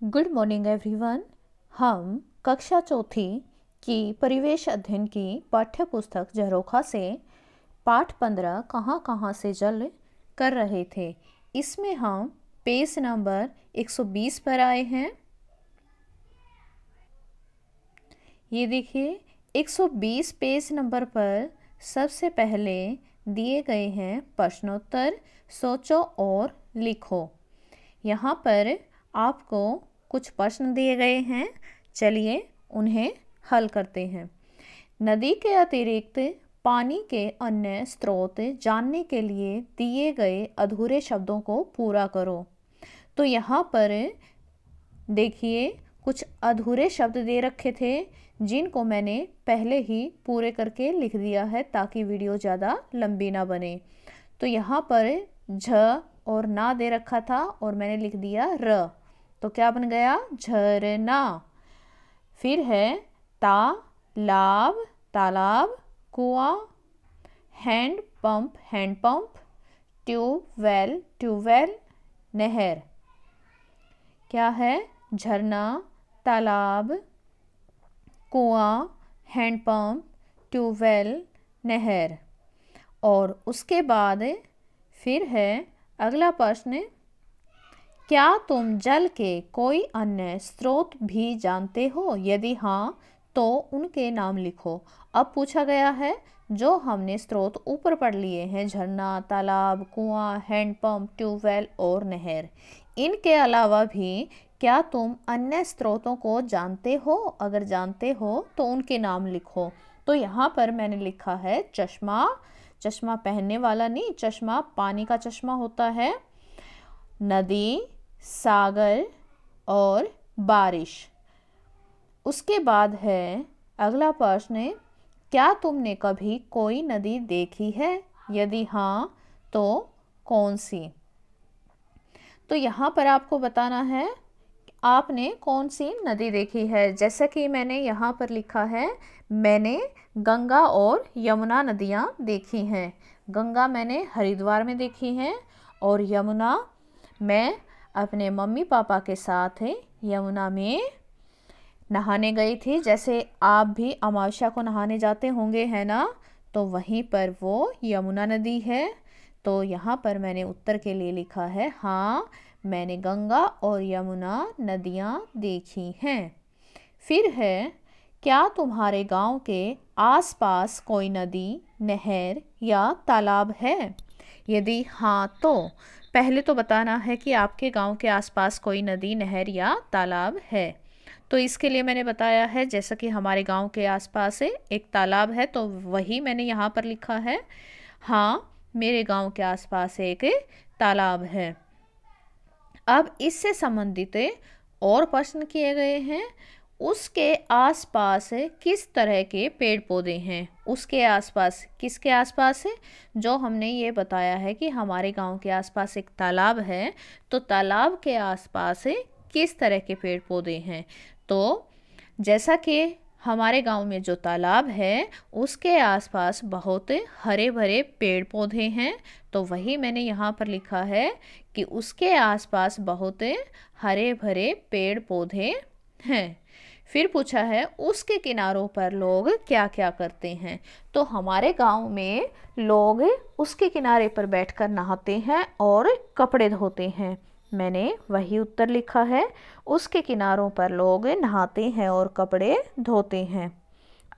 Good morning everyone. हम कक्षा चौथी की परिवेश अध्ययन की पाठ्य पुस्तक झरोखा से पाठ 15 कहाँ कहाँ से जल कर रहे थे। इसमें हम पेज नंबर 120 पर आए हैं। ये देखिए 120 पेज नंबर पर सबसे पहले दिए गए हैं प्रश्नोत्तर। सोचो और लिखो। यहाँ पर आपको कुछ प्रश्न दिए गए हैं, चलिए उन्हें हल करते हैं। नदी के अतिरिक्त पानी के अन्य स्रोत जानने के लिए दिए गए अधूरे शब्दों को पूरा करो। तो यहाँ पर देखिए कुछ अधूरे शब्द दे रखे थे जिनको मैंने पहले ही पूरे करके लिख दिया है ताकि वीडियो ज़्यादा लंबी ना बने। तो यहाँ पर झ और ना दे रखा था और मैंने लिख दिया र, तो क्या बन गया? झरना। फिर है तालाब, तालाब, कुआं, हैंडपंप, हैंडपंप, ट्यूबवेल, ट्यूबवेल, नहर। क्या है? झरना, तालाब, कुआं, हैंडपंप, ट्यूबवेल, नहर। और उसके बाद फिर है अगला प्रश्न, क्या तुम जल के कोई अन्य स्रोत भी जानते हो? यदि हाँ तो उनके नाम लिखो। अब पूछा गया है जो हमने स्रोत ऊपर पढ़ लिए हैं, झरना, तालाब, कुआं, हैंडपंप, ट्यूबवेल और नहर, इनके अलावा भी क्या तुम अन्य स्रोतों को जानते हो? अगर जानते हो तो उनके नाम लिखो। तो यहाँ पर मैंने लिखा है चश्मा, चश्मा पहनने वाला नहीं, चश्मा पानी का चश्मा होता है, नदी, सागर और बारिश। उसके बाद है अगला प्रश्न, क्या तुमने कभी कोई नदी देखी है? यदि हाँ तो कौन सी? तो यहाँ पर आपको बताना है आपने कौन सी नदी देखी है। जैसा कि मैंने यहाँ पर लिखा है, मैंने गंगा और यमुना नदियाँ देखी हैं। गंगा मैंने हरिद्वार में देखी हैं और यमुना मैं अपने मम्मी पापा के साथ यमुना में नहाने गई थी। जैसे आप भी अमावस्या को नहाने जाते होंगे, है ना? तो वहीं पर वो यमुना नदी है। तो यहाँ पर मैंने उत्तर के लिए लिखा है हाँ, मैंने गंगा और यमुना नदियाँ देखी हैं। फिर है, क्या तुम्हारे गांव के आसपास कोई नदी, नहर या तालाब है? यदि हाँ तो पहले तो बताना है कि आपके गांव के आसपास कोई नदी, नहर या तालाब है। तो इसके लिए मैंने बताया है, जैसा कि हमारे गांव के आसपास एक तालाब है तो वही मैंने यहाँ पर लिखा है हाँ, मेरे गांव के आसपास एक तालाब है। अब इससे संबंधित और प्रश्न किए गए हैं, उसके आसपास किस तरह के पेड़ पौधे हैं? उसके आसपास, किसके आसपास है? जो हमने ये बताया है कि हमारे गांव के आसपास एक तालाब है, तो तालाब के आसपास किस तरह के पेड़ पौधे हैं? तो जैसा कि हमारे गांव में जो तालाब है उसके आसपास बहुत हरे भरे पेड़ पौधे हैं, तो वही मैंने यहाँ पर लिखा है कि उसके आसपास बहुत हरे भरे पेड़ पौधे हैं। फिर पूछा है उसके किनारों पर लोग क्या क्या करते हैं? तो हमारे गांव में लोग उसके किनारे पर बैठकर नहाते हैं और कपड़े धोते हैं। मैंने वही उत्तर लिखा है, उसके किनारों पर लोग नहाते हैं और कपड़े धोते हैं।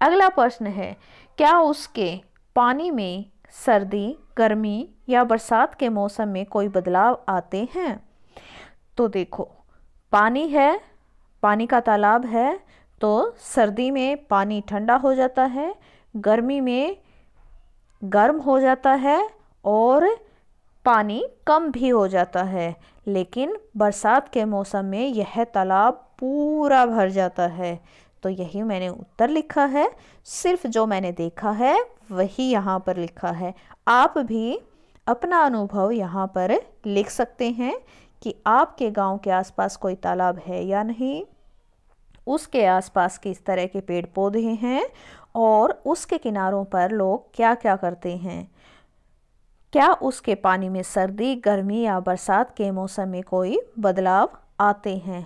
अगला प्रश्न है, क्या उसके पानी में सर्दी, गर्मी या बरसात के मौसम में कोई बदलाव आते हैं? तो देखो, पानी है, पानी का तालाब है, तो सर्दी में पानी ठंडा हो जाता है, गर्मी में गर्म हो जाता है और पानी कम भी हो जाता है, लेकिन बरसात के मौसम में यह तालाब पूरा भर जाता है। तो यही मैंने उत्तर लिखा है, सिर्फ जो मैंने देखा है वही यहाँ पर लिखा है। आप भी अपना अनुभव यहाँ पर लिख सकते हैं कि आपके गांव के आसपास कोई तालाब है या नहीं, उसके आसपास किस तरह के पेड़ पौधे हैं और उसके किनारों पर लोग क्या क्या करते हैं। क्या उसके पानी में सर्दी, गर्मी या बरसात के मौसम में कोई बदलाव आते हैं?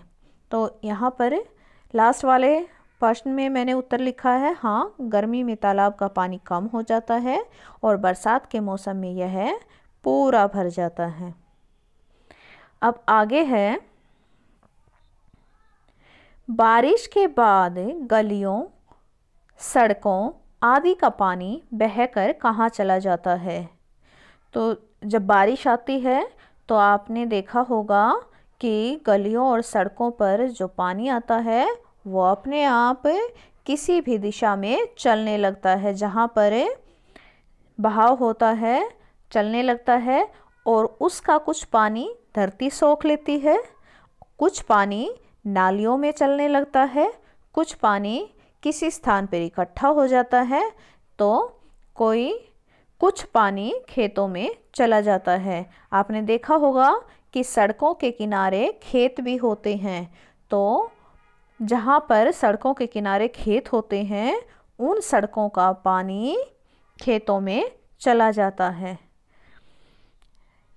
तो यहाँ पर लास्ट वाले प्रश्न में मैंने उत्तर लिखा है हाँ, गर्मी में तालाब का पानी कम हो जाता है और बरसात के मौसम में यह पूरा भर जाता है। अब आगे है, बारिश के बाद गलियों, सड़कों आदि का पानी बहकर कहाँ चला जाता है? तो जब बारिश आती है तो आपने देखा होगा कि गलियों और सड़कों पर जो पानी आता है वो अपने आप किसी भी दिशा में चलने लगता है, जहाँ पर बहाव होता है चलने लगता है, और उसका कुछ पानी धरती सोख लेती है, कुछ पानी नालियों में चलने लगता है, कुछ पानी किसी स्थान पर इकट्ठा हो जाता है, तो कुछ पानी खेतों में चला जाता है। आपने देखा होगा कि सड़कों के किनारे खेत भी होते हैं, तो जहाँ पर सड़कों के किनारे खेत होते हैं उन सड़कों का पानी खेतों में चला जाता है।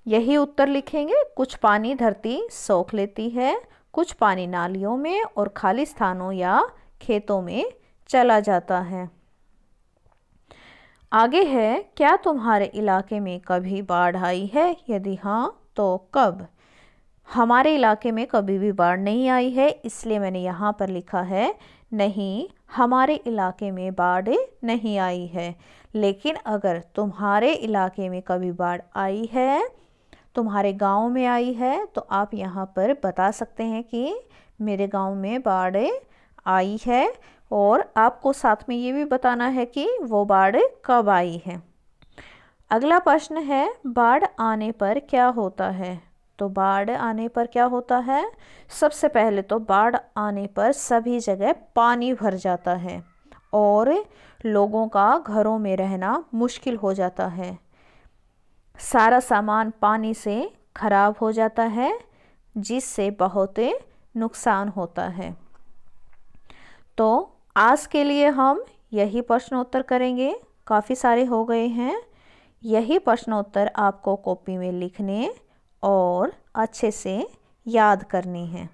यही उत्तर लिखेंगे, कुछ पानी धरती सोख लेती है, कुछ पानी नालियों में और खाली स्थानों या खेतों में चला जाता है। आगे है, क्या तुम्हारे इलाके में कभी बाढ़ आई है? यदि हाँ तो कब? हमारे इलाके में कभी भी बाढ़ नहीं आई है, इसलिए मैंने यहाँ पर लिखा है नहीं, हमारे इलाके में बाढ़ नहीं आई है। लेकिन अगर तुम्हारे इलाके में कभी बाढ़ आई है, तुम्हारे गांव में आई है, तो आप यहाँ पर बता सकते हैं कि मेरे गांव में बाढ़ आई है, और आपको साथ में ये भी बताना है कि वो बाढ़ कब आई है। अगला प्रश्न है, बाढ़ आने पर क्या होता है? तो बाढ़ आने पर क्या होता है? सबसे पहले तो बाढ़ आने पर सभी जगह पानी भर जाता है और लोगों का घरों में रहना मुश्किल हो जाता है। सारा सामान पानी से खराब हो जाता है, जिससे बहुत नुकसान होता है। तो आज के लिए हम यही प्रश्नोत्तर करेंगे, काफ़ी सारे हो गए हैं। यही प्रश्नोत्तर आपको कॉपी में लिखने और अच्छे से याद करनी है।